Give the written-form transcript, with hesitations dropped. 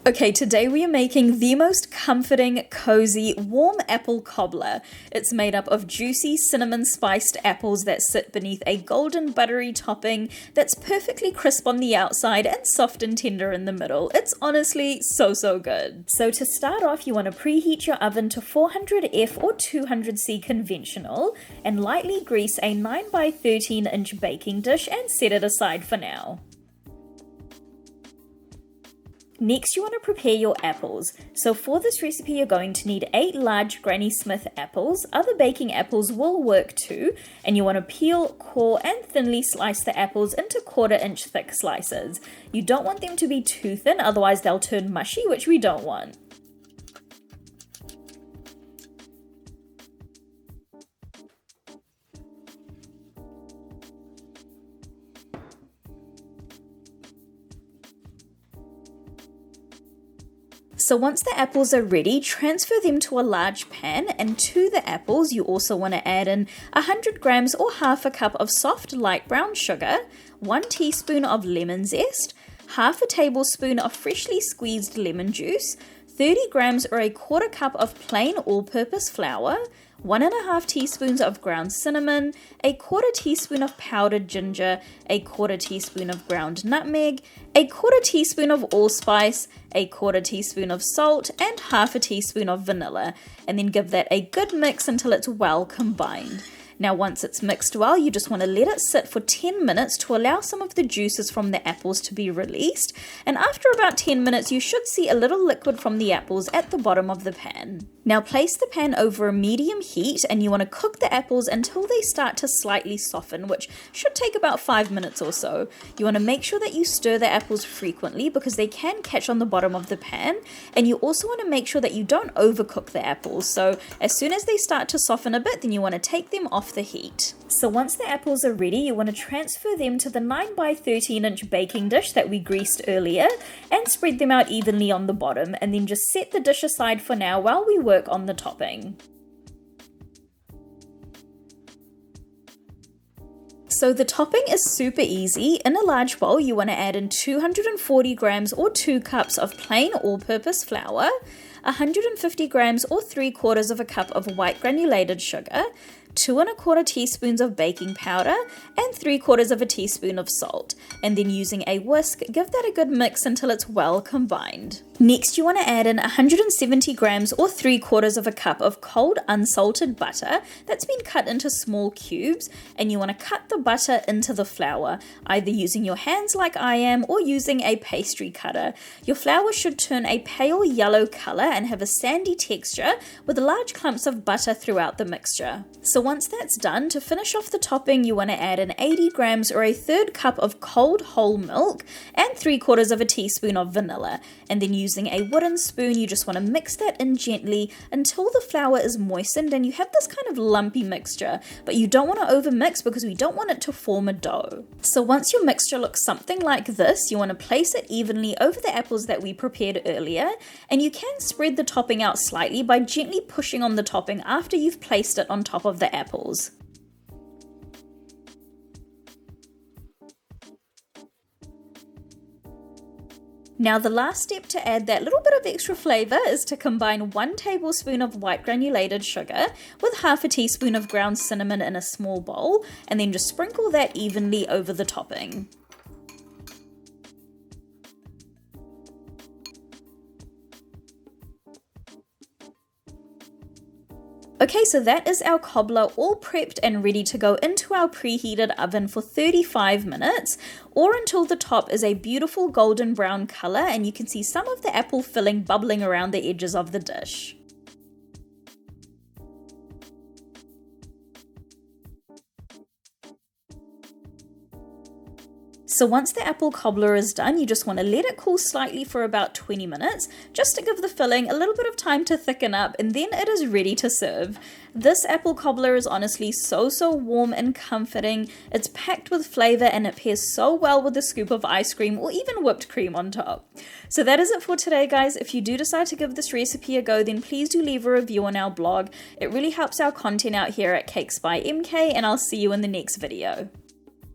Okay, today we are making the most comforting, cozy, warm apple cobbler. It's made up of juicy cinnamon spiced apples that sit beneath a golden buttery topping that's perfectly crisp on the outside and soft and tender in the middle. It's honestly so good. So to start off, you want to preheat your oven to 400F or 200C conventional and lightly grease a 9 by 13 inch baking dish and set it aside for now. Next, you want to prepare your apples. So for this recipe, you're going to need 8 large Granny Smith apples. Other baking apples will work too. And you want to peel, core, and thinly slice the apples into 1/4 inch thick slices. You don't want them to be too thin, otherwise they'll turn mushy, which we don't want. So once the apples are ready, transfer them to a large pan, and to the apples you also want to add in 100 grams or half a cup of soft light brown sugar, 1 teaspoon of lemon zest, half a tablespoon of freshly squeezed lemon juice, 30 grams or 1/4 cup of plain all-purpose flour, 1½ teaspoons of ground cinnamon, 1/4 teaspoon of powdered ginger, 1/4 teaspoon of ground nutmeg, 1/4 teaspoon of allspice, 1/4 teaspoon of salt, and half a teaspoon of vanilla, and then give that a good mix until it's well combined. Now once it's mixed well, you just want to let it sit for 10 minutes to allow some of the juices from the apples to be released, and after about 10 minutes you should see a little liquid from the apples at the bottom of the pan. Now place the pan over a medium heat, and you want to cook the apples until they start to slightly soften, which should take about 5 minutes or so. You want to make sure that you stir the apples frequently because they can catch on the bottom of the pan, and you also want to make sure that you don't overcook the apples. So as soon as they start to soften a bit, then you want to take them off the heat. So once the apples are ready, you want to transfer them to the 9 by 13 inch baking dish that we greased earlier and spread them out evenly on the bottom, and then just set the dish aside for now while we work on the topping. So the topping is super easy. In a large bowl, you want to add in 240 grams or 2 cups of plain all-purpose flour, 150 grams or 3/4 of a cup of white granulated sugar, 2¼ teaspoons of baking powder, and 3/4 of a teaspoon of salt. And then using a whisk, give that a good mix until it's well combined. Next, you want to add in 170 grams or 3/4 of a cup of cold unsalted butter that's been cut into small cubes, and you want to cut the butter into the flour, either using your hands like I am or using a pastry cutter. Your flour should turn a pale yellow color and have a sandy texture with large clumps of butter throughout the mixture. So once that's done, to finish off the topping, you want to add in 80 grams or 1/3 cup of cold whole milk and 3/4 of a teaspoon of vanilla, and then using a wooden spoon, you just want to mix that in gently until the flour is moistened and you have this kind of lumpy mixture, but you don't want to overmix because we don't want it to form a dough. So once your mixture looks something like this, you want to place it evenly over the apples that we prepared earlier, and you can spread the topping out slightly by gently pushing on the topping after you've placed it on top of the apples. Now the last step to add that little bit of extra flavor is to combine 1 tablespoon of white granulated sugar with half a teaspoon of ground cinnamon in a small bowl, and then just sprinkle that evenly over the topping. Okay, so that is our cobbler all prepped and ready to go into our preheated oven for 35 minutes, or until the top is a beautiful golden brown color and you can see some of the apple filling bubbling around the edges of the dish. So once the apple cobbler is done, you just want to let it cool slightly for about 20 minutes, just to give the filling a little bit of time to thicken up, and then it is ready to serve. This apple cobbler is honestly so warm and comforting. It's packed with flavor and it pairs so well with a scoop of ice cream or even whipped cream on top. So that is it for today, guys. If you do decide to give this recipe a go, then please do leave a review on our blog. It really helps our content out here at Cakes by MK, and I'll see you in the next video.